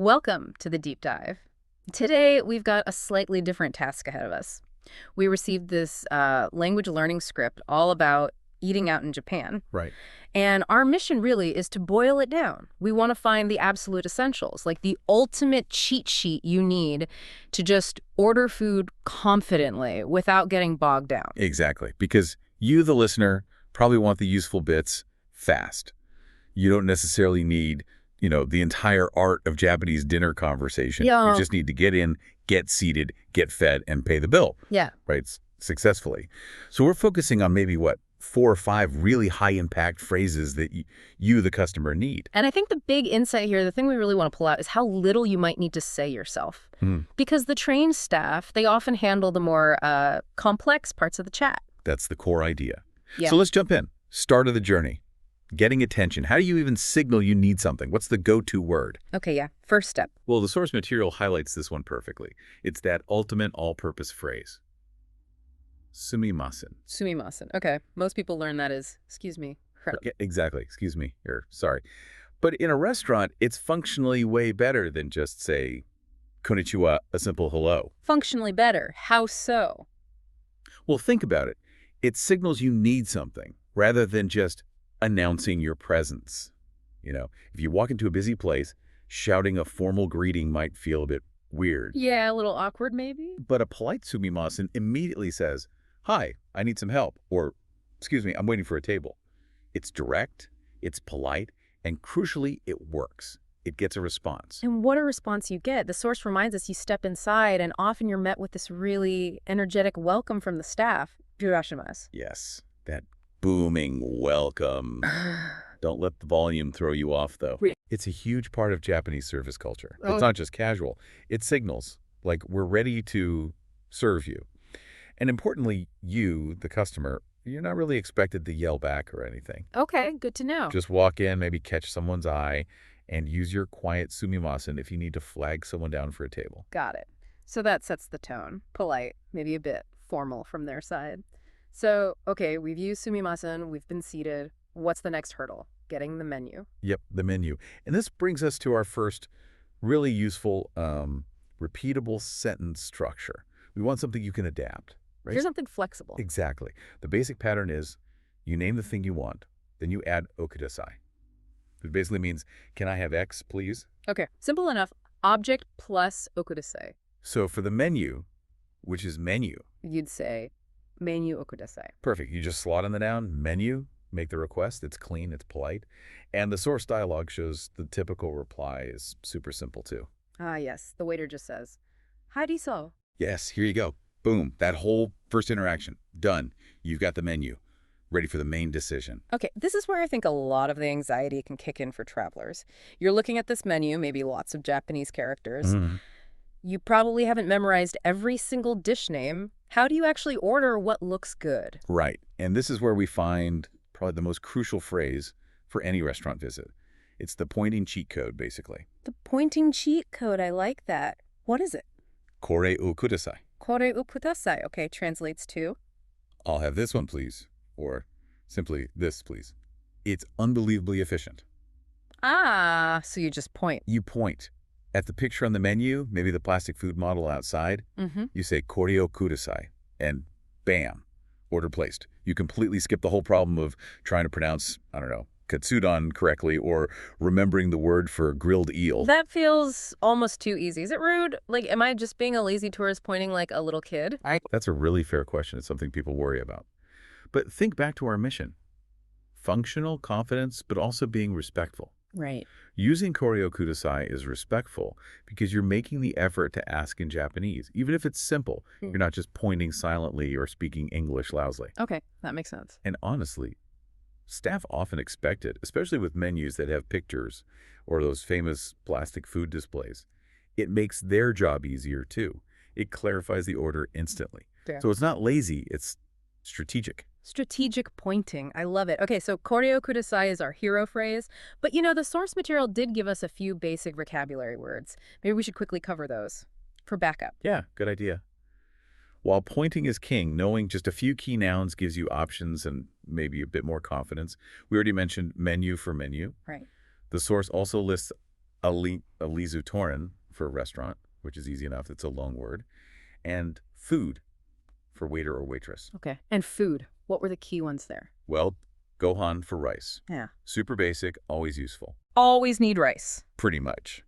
Welcome to the deep dive. Today, we've got a slightly different task ahead of us. We received this language learning script all about eating out in Japan. Right. And our mission really is to boil it down. We want to find the absolute essentials, like the ultimate cheat sheet you need to just order food confidently without getting bogged down. Exactly. Because you, the listener, probably want the useful bits fast. You don't necessarily need, the entire art of Japanese dinner conversation. Yeah. You just need to get in, get seated, get fed, and pay the bill. Yeah. Right? Successfully. So we're focusing on maybe, 4 or 5 really high-impact phrases that you, the customer, need. And I think the big insight here, the thing we really want to pull out is how little you might need to say yourself. Because the trained staff, they often handle the more complex parts of the chat. That's the core idea. Yeah. So let's jump in. Start of the journey. Getting attention. How do you even signal you need something? What's the go-to word? Okay, yeah. First step. Well, the source material highlights this one perfectly. It's that ultimate all-purpose phrase. Sumimasen. Sumimasen. Okay. Most people learn that as, excuse me. Yeah, exactly. Excuse me. Or sorry. But in a restaurant, it's functionally way better than just, say, konnichiwa, a simple hello. Functionally better. How so? Well, think about it. It signals you need something rather than just announcing your presence. If you walk into a busy place, shouting a formal greeting might feel a bit weird. Yeah, a little awkward maybe. But a polite sumimasen immediately says, "Hi, I need some help," or, "Excuse me, I'm waiting for a table." It's direct, it's polite, and crucially, it works. It gets a response. And what a response you get. The source reminds us you step inside and often you're met with this really energetic welcome from the staff. Jurashimasu. Yes, that booming welcome. Don't let the volume throw you off, though. It's a huge part of Japanese service culture. It's not just casual. It signals, like, we're ready to serve you. And importantly, you, the customer, you're not really expected to yell back or anything. Okay, good to know. Just walk in, maybe catch someone's eye, and use your quiet sumimasen if you need to flag someone down for a table. Got it. So that sets the tone. Polite, maybe a bit formal from their side. So, okay, we've used sumimasen, we've been seated. What's the next hurdle? Getting the menu. Yep, the menu. And this brings us to our first really useful, repeatable sentence structure. We want something you can adapt, right? Here's something flexible. Exactly. The basic pattern is you name the thing you want, then you add okudasai. It basically means, can I have X, please? Okay, simple enough. Object plus okudasai. So for the menu, which is menu. You'd say menu okudasai. Perfect. You just slot in the noun, menu, make the request. It's clean, it's polite. And the source dialogue shows the typical reply is super simple too. Ah, yes. The waiter just says, "Hariso." Yes, here you go. Boom. That whole first interaction. Done. You've got the menu. Ready for the main decision. Okay, this is where I think a lot of the anxiety can kick in for travelers. You're looking at this menu, maybe lots of Japanese characters. You probably haven't memorized every single dish name. How do you actually order what looks good? Right. And this is where we find probably the most crucial phrase for any restaurant visit. It's the pointing cheat code, basically. The pointing cheat code, I like that. What is it? Kore o kudasai. Kore o kudasai. Okay, translates to? I'll have this one, please. Or simply this, please. It's unbelievably efficient. Ah, so you just point. You point. At the picture on the menu, maybe the plastic food model outside, you say "Kore o kudasai," and bam, order placed. You completely skip the whole problem of trying to pronounce, katsudon correctly or remembering the word for grilled eel. That feels almost too easy. Is it rude? Like, am I just being a lazy tourist pointing like a little kid? That's a really fair question. It's something people worry about. But think back to our mission. Functional, confidence, but also being respectful. Right. Using Kore o kudasai is respectful because you're making the effort to ask in Japanese. Even if it's simple, you're not just pointing silently or speaking English loudly. Okay, that makes sense. And honestly, staff often expect it, especially with menus that have pictures or those famous plastic food displays. It makes their job easier too. It clarifies the order instantly. Yeah. So it's not lazy, it's strategic. Strategic pointing. I love it. Okay, so koreo kudasai is our hero phrase. But the source material did give us a few basic vocabulary words. Maybe we should quickly cover those for backup. Yeah, good idea. While pointing is king, knowing just a few key nouns gives you options and maybe a bit more confidence. We already mentioned menu for menu. Right. The source also lists alizutorin for restaurant, which is easy enough. It's a long word. And food for waiter or waitress. Okay. And food. What were the key ones there? Well, gohan for rice. Yeah. Super basic, always useful. Always need rice. Pretty much.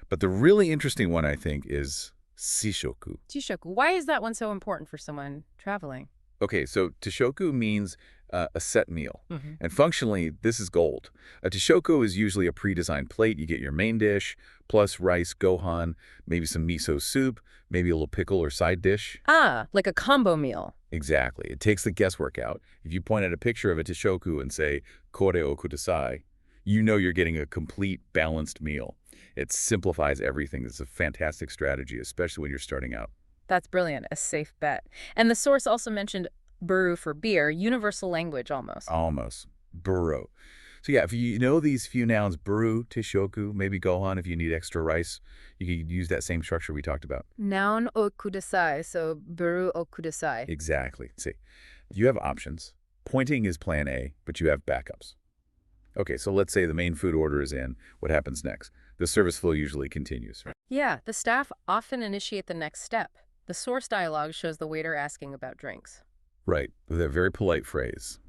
But the really interesting one, I think, is sishoku. Chishoku. Why is that one so important for someone traveling? Okay, so tishoku means a set meal. Mm-hmm. And functionally, this is gold. A tishoku is usually a pre-designed plate. You get your main dish, plus rice, gohan, maybe some miso soup, maybe a little pickle or side dish. Ah, like a combo meal. Exactly. It takes the guesswork out. If you point at a picture of a tishoku and say, kore o kudasai, you know you're getting a complete, balanced meal. It simplifies everything. It's a fantastic strategy, especially when you're starting out. That's brilliant. A safe bet. And the source also mentioned buru for beer, universal language almost. Almost. Buru. So yeah, if you know these few nouns, buru, tishoku, maybe gohan if you need extra rice, you can use that same structure we talked about. Noun o kudasai, so buru o kudasai. Exactly. See, you have options. Pointing is plan A, but you have backups. Okay, so let's say the main food order is in. What happens next? The service flow usually continues, right? Yeah, the staff often initiate the next step. The source dialogue shows the waiter asking about drinks. Right, with a very polite phrase.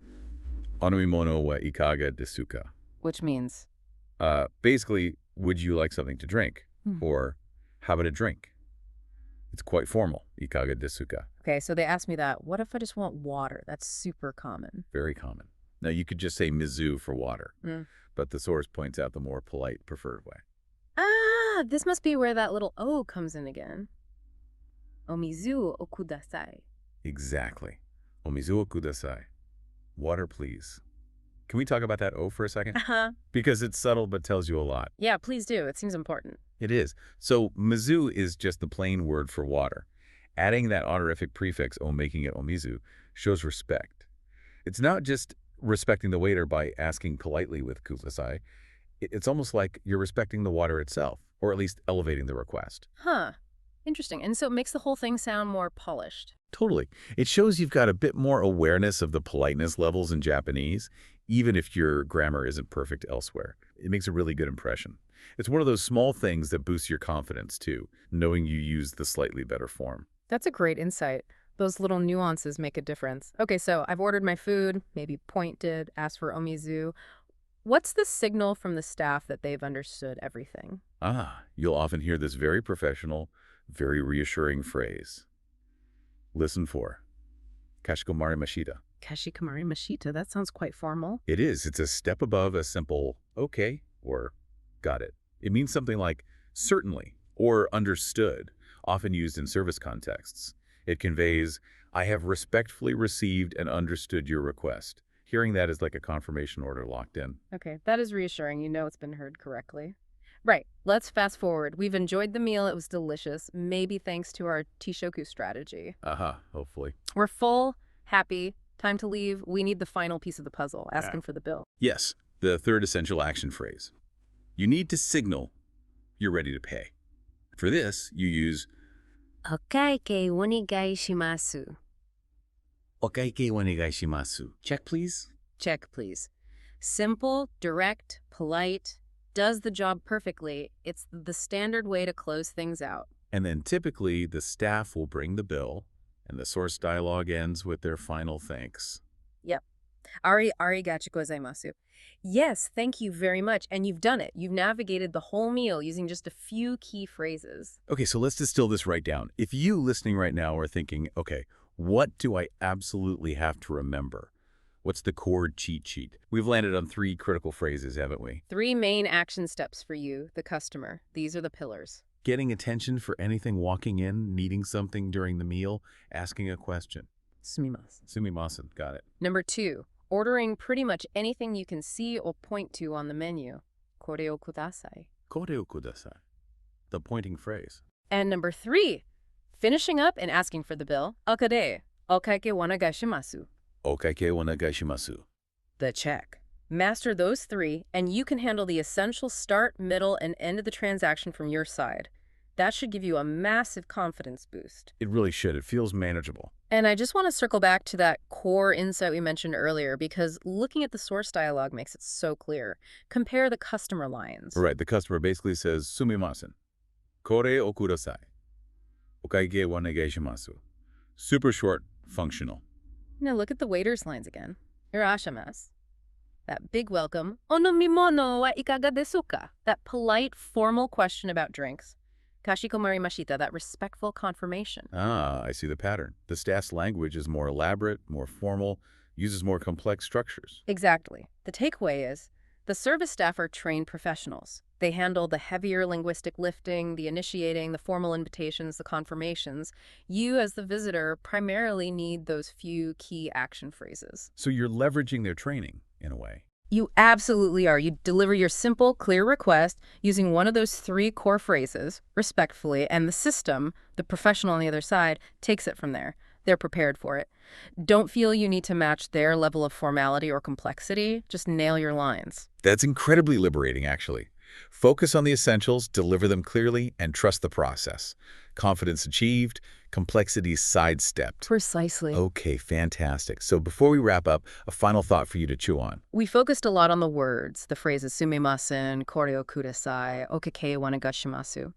Onomimono wa ikaga desu ka? Which means? Basically, would you like something to drink? Or how about a drink? It's quite formal, ikaga desu ka? Okay, so they asked me that. What if I just want water? That's super common. Very common. Now, you could just say mizu for water, Mm. but the source points out the more polite, preferred way. Ah, this must be where that little O comes in again. Omizu o kudasai. Exactly. Omizu o kudasai. Water, please. Can we talk about that O for a second? Uh-huh. Because it's subtle but tells you a lot. Yeah, please do. It seems important. It is. So mizu is just the plain word for water. Adding that honorific prefix o, making it omizu, shows respect. It's not just respecting the waiter by asking politely with kudasai. It's almost like you're respecting the water itself, or at least elevating the request. Huh. Interesting. And so it makes the whole thing sound more polished. Totally. It shows you've got a bit more awareness of the politeness levels in Japanese, even if your grammar isn't perfect elsewhere. It makes a really good impression. It's one of those small things that boosts your confidence, too, knowing you use the slightly better form. That's a great insight. Those little nuances make a difference. Okay, so I've ordered my food, maybe pointed, asked for omizu. What's the signal from the staff that they've understood everything? You'll often hear this very professional, very reassuring phrase. Listen for kashikomari mashita. Kashikomari mashita, that sounds quite formal. It is. It's a step above a simple okay or got it. It means something like certainly or understood, often used in service contexts. It conveys, I have respectfully received and understood your request. Hearing that is like a confirmation order locked in. Okay, that is reassuring. You know it's been heard correctly. Right, let's fast forward. We've enjoyed the meal. It was delicious, maybe thanks to our Tishoku strategy. Hopefully. We're full, happy, time to leave. We need the final piece of the puzzle, asking for the bill. Yes, the third essential action phrase. You need to signal you're ready to pay. For this, you use Okaike onegai shimasu. Okaike onegai shimasu. Check, please. Check, please. Simple, direct, polite, does the job perfectly. It's the standard way to close things out. And then typically, the staff will bring the bill, and the source dialogue ends with their final thanks. Yep. Arigatou gozaimasu. Yes, thank you very much. And you've done it. You've navigated the whole meal using just a few key phrases. Okay, so let's distill this right down. If you listening right now are thinking, okay, what do I absolutely have to remember? What's the core cheat sheet? We've landed on 3 critical phrases, haven't we? 3 main action steps for you, the customer. These are the pillars. Getting attention for anything walking in, needing something during the meal, asking a question. Sumimasen. Sumimasen, got it. Number 2, ordering pretty much anything you can see or point to on the menu. Kore o kudasai. Kore o kudasai. The pointing phrase. And number 3, finishing up and asking for the bill. Akade, okaike onegai shimasu. Okaike onegai shimasu. The check. Master those 3, and you can handle the essential start, middle, and end of the transaction from your side. That should give you a massive confidence boost. It really should. It feels manageable. And I just want to circle back to that core insight we mentioned earlier, because looking at the source dialogue makes it so clear. Compare the customer lines. Right. The customer basically says, sumimasen. Kore o kudasai. Okaige wa onegai shimasu. Super short, functional. Now look at the waiter's lines again. Irashimasu. That big welcome. Onomimono wa ikaga desu ka? That polite, formal question about drinks. Kashikomarimashita, that respectful confirmation. Ah, I see the pattern. The staff's language is more elaborate, more formal, uses more complex structures. Exactly. The takeaway is, the service staff are trained professionals. They handle the heavier linguistic lifting, the initiating, the formal invitations, the confirmations. You, as the visitor, primarily need those few key action phrases. So you're leveraging their training, in a way. You absolutely are. You deliver your simple, clear request using one of those 3 core phrases, respectfully, and the system, the professional on the other side, takes it from there. They're prepared for it. Don't feel you need to match their level of formality or complexity. Just nail your lines. That's incredibly liberating, actually. Focus on the essentials, deliver them clearly, and trust the process. Confidence achieved, complexity sidestepped. Precisely. Okay, fantastic. So before we wrap up, a final thought for you to chew on. We focused a lot on the words, the phrases sumimasen, koreo kudasai, okake wanagashimasu.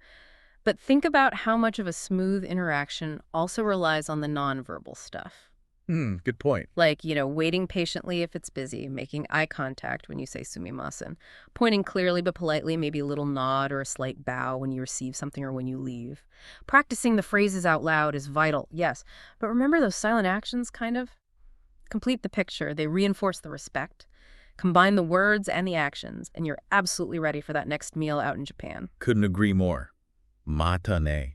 But think about how much of a smooth interaction also relies on the nonverbal stuff. Good point. Like, waiting patiently if it's busy, making eye contact when you say sumimasen, pointing clearly but politely, maybe a little nod or a slight bow when you receive something or when you leave. Practicing the phrases out loud is vital, yes, but remember those silent actions kind of complete the picture. They reinforce the respect. Combine the words and the actions, and you're absolutely ready for that next meal out in Japan. Couldn't agree more. Mata ne.